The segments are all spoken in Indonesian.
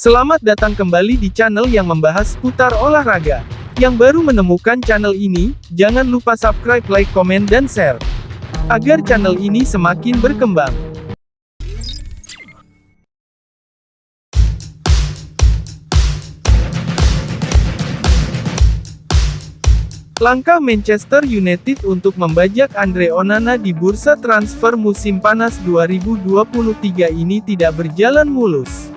Selamat datang kembali di channel yang membahas seputar olahraga. Yang baru menemukan channel ini, jangan lupa subscribe, like, komen, dan share. Agar channel ini semakin berkembang. Langkah Manchester United untuk membajak Andre Onana di bursa transfer musim panas 2023 ini tidak berjalan mulus.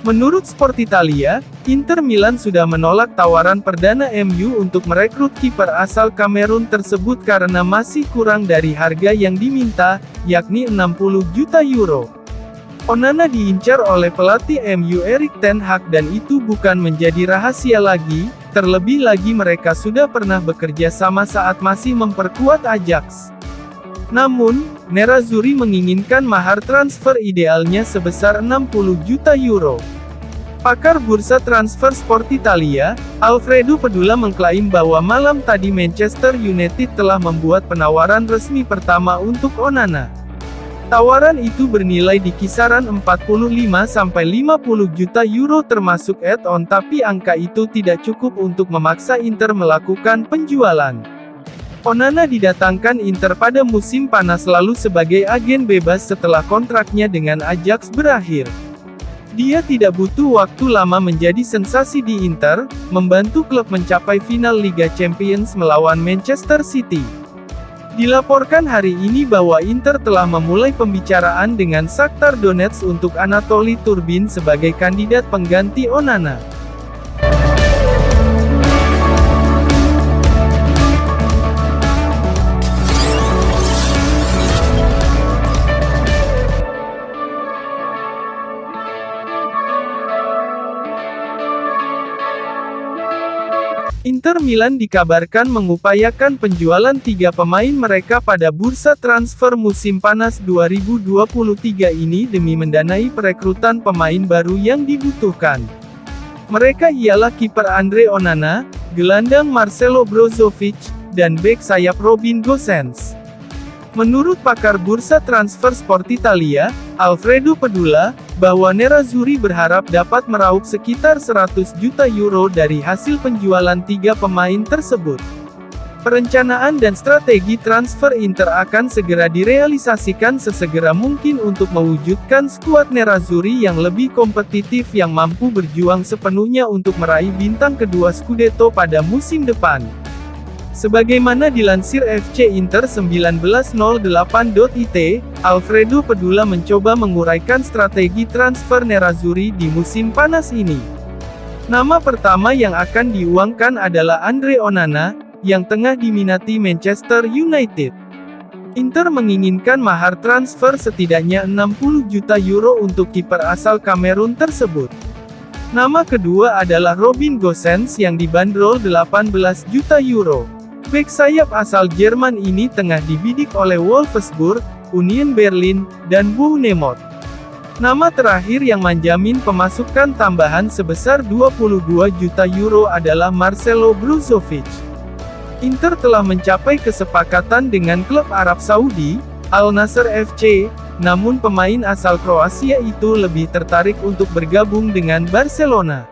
Menurut Sport Italia, Inter Milan sudah menolak tawaran perdana MU untuk merekrut kiper asal Kamerun tersebut karena masih kurang dari harga yang diminta, yakni 60 juta euro. Onana diincar oleh pelatih MU Erik ten Hag dan itu bukan menjadi rahasia lagi, terlebih lagi mereka sudah pernah bekerja sama saat masih memperkuat Ajax. Namun, Nerazzurri menginginkan mahar transfer idealnya sebesar 60 juta euro. Pakar bursa transfer Sport Italia, Alfredo Pedula mengklaim bahwa malam tadi Manchester United telah membuat penawaran resmi pertama untuk Onana. Tawaran itu bernilai di kisaran 45-50 juta euro termasuk add-on, tapi angka itu tidak cukup untuk memaksa Inter melakukan penjualan. Onana didatangkan Inter pada musim panas lalu sebagai agen bebas setelah kontraknya dengan Ajax berakhir. Dia tidak butuh waktu lama menjadi sensasi di Inter, membantu klub mencapai final Liga Champions melawan Manchester City. Dilaporkan hari ini bahwa Inter telah memulai pembicaraan dengan Shakhtar Donetsk untuk Anatoly Turbin sebagai kandidat pengganti Onana. Inter Milan dikabarkan mengupayakan penjualan 3 pemain mereka pada bursa transfer musim panas 2023 ini demi mendanai perekrutan pemain baru yang dibutuhkan. Mereka ialah kiper Andre Onana, gelandang Marcelo Brozovic, dan bek sayap Robin Gosens. Menurut pakar bursa transfer Sport Italia, Alfredo Pedula, bahwa Nerazzurri berharap dapat meraup sekitar 100 juta euro dari hasil penjualan 3 pemain tersebut. Perencanaan dan strategi transfer Inter akan segera direalisasikan sesegera mungkin untuk mewujudkan skuad Nerazzurri yang lebih kompetitif yang mampu berjuang sepenuhnya untuk meraih bintang kedua Scudetto pada musim depan. Sebagaimana dilansir FC Inter 1908.it, Alfredo Pedula mencoba menguraikan strategi transfer Nerazzurri di musim panas ini. Nama pertama yang akan diuangkan adalah Andre Onana, yang tengah diminati Manchester United. Inter menginginkan mahar transfer setidaknya 60 juta euro untuk kiper asal Kamerun tersebut. Nama kedua adalah Robin Gosens yang dibanderol 18 juta euro. Bek sayap asal Jerman ini tengah dibidik oleh Wolfsburg, Union Berlin, dan Bournemouth. Nama terakhir yang menjamin pemasukan tambahan sebesar 22 juta euro adalah Marcelo Brozovic. Inter telah mencapai kesepakatan dengan klub Arab Saudi, Al Nassr FC, namun pemain asal Kroasia itu lebih tertarik untuk bergabung dengan Barcelona.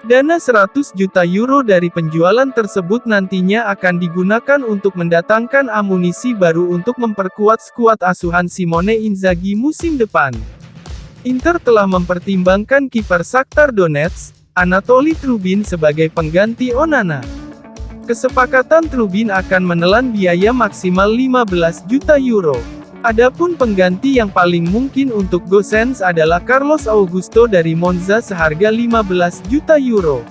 Dana 100 juta euro dari penjualan tersebut nantinya akan digunakan untuk mendatangkan amunisi baru untuk memperkuat skuad asuhan Simone Inzaghi musim depan. Inter telah mempertimbangkan kiper Shakhtar Donetsk, Anatoly Turbin sebagai pengganti Onana. Kesepakatan Turbin akan menelan biaya maksimal 15 juta euro. Adapun pengganti yang paling mungkin untuk Gosens adalah Carlos Augusto dari Monza seharga 15 juta euro.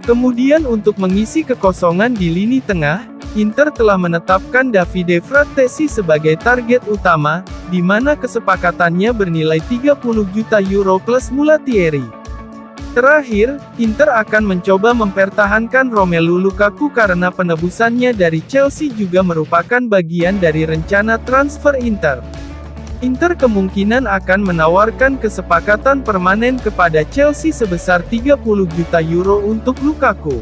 Kemudian untuk mengisi kekosongan di lini tengah, Inter telah menetapkan Davide Frattesi sebagai target utama, di mana kesepakatannya bernilai 30 juta euro plus Mulattieri. Terakhir, Inter akan mencoba mempertahankan Romelu Lukaku karena penebusannya dari Chelsea juga merupakan bagian dari rencana transfer Inter. Inter kemungkinan akan menawarkan kesepakatan permanen kepada Chelsea sebesar 30 juta euro untuk Lukaku.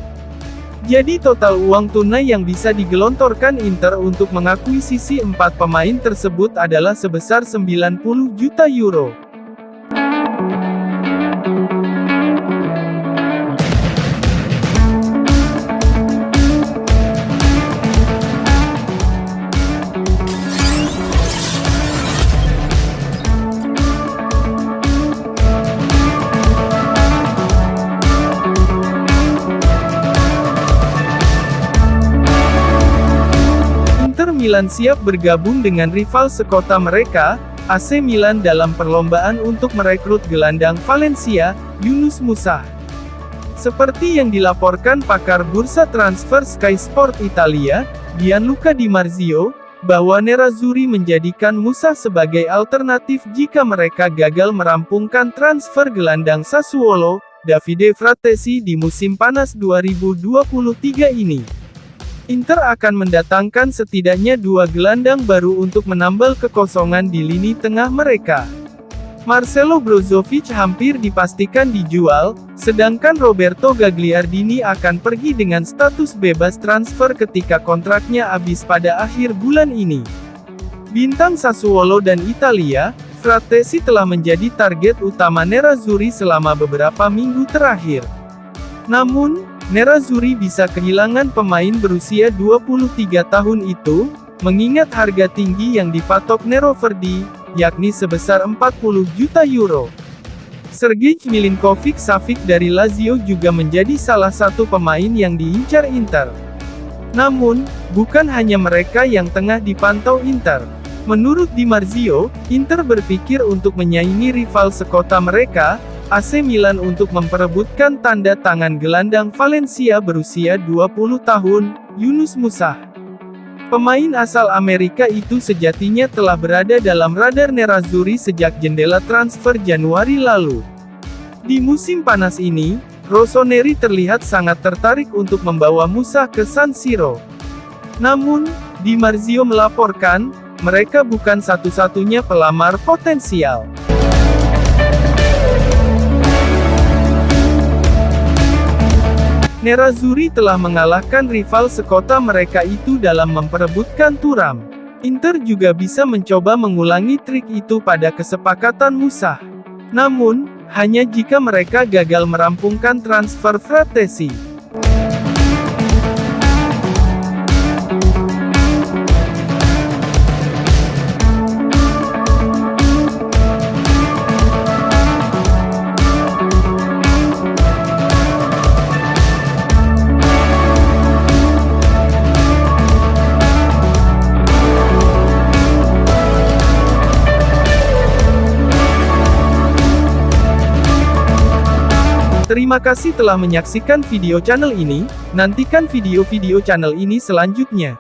Jadi total uang tunai yang bisa digelontorkan Inter untuk mengakuisisi 4 pemain tersebut adalah sebesar 90 juta euro. Milan siap bergabung dengan rival sekota mereka, AC Milan dalam perlombaan untuk merekrut gelandang Valencia, Yunus Musah. Seperti yang dilaporkan pakar bursa transfer Sky Sport Italia, Gianluca Di Marzio, bahwa Nerazzurri menjadikan Musah sebagai alternatif jika mereka gagal merampungkan transfer gelandang Sassuolo, Davide Frattesi di musim panas 2023 ini. Inter akan mendatangkan setidaknya 2 gelandang baru untuk menambal kekosongan di lini tengah mereka. Marcelo Brozovic hampir dipastikan dijual, sedangkan Roberto Gagliardini akan pergi dengan status bebas transfer ketika kontraknya habis pada akhir bulan ini. Bintang Sassuolo dan Italia, Frattesi telah menjadi target utama Nerazzurri selama beberapa minggu terakhir. Namun, Nerazzurri bisa kehilangan pemain berusia 23 tahun itu, mengingat harga tinggi yang dipatok Neroverdi, yakni sebesar 40 juta euro. Sergej Milinkovic-Savic dari Lazio juga menjadi salah satu pemain yang diincar Inter. Namun, bukan hanya mereka yang tengah dipantau Inter. Menurut Di Marzio, Inter berpikir untuk menyaingi rival sekota mereka, AC Milan untuk memperebutkan tanda tangan gelandang Valencia berusia 20 tahun, Yunus Musah. Pemain asal Amerika itu sejatinya telah berada dalam radar Nerazzurri sejak jendela transfer Januari lalu. Di musim panas ini, Rossoneri terlihat sangat tertarik untuk membawa Musah ke San Siro. Namun, Di Marzio melaporkan, mereka bukan satu-satunya pelamar potensial. Nerazzurri telah mengalahkan rival sekota mereka itu dalam memperebutkan Thuram. Inter juga bisa mencoba mengulangi trik itu pada kesepakatan Musah. Namun, hanya jika mereka gagal merampungkan transfer Frattesi. Terima kasih telah menyaksikan video channel ini, nantikan video-video channel ini selanjutnya.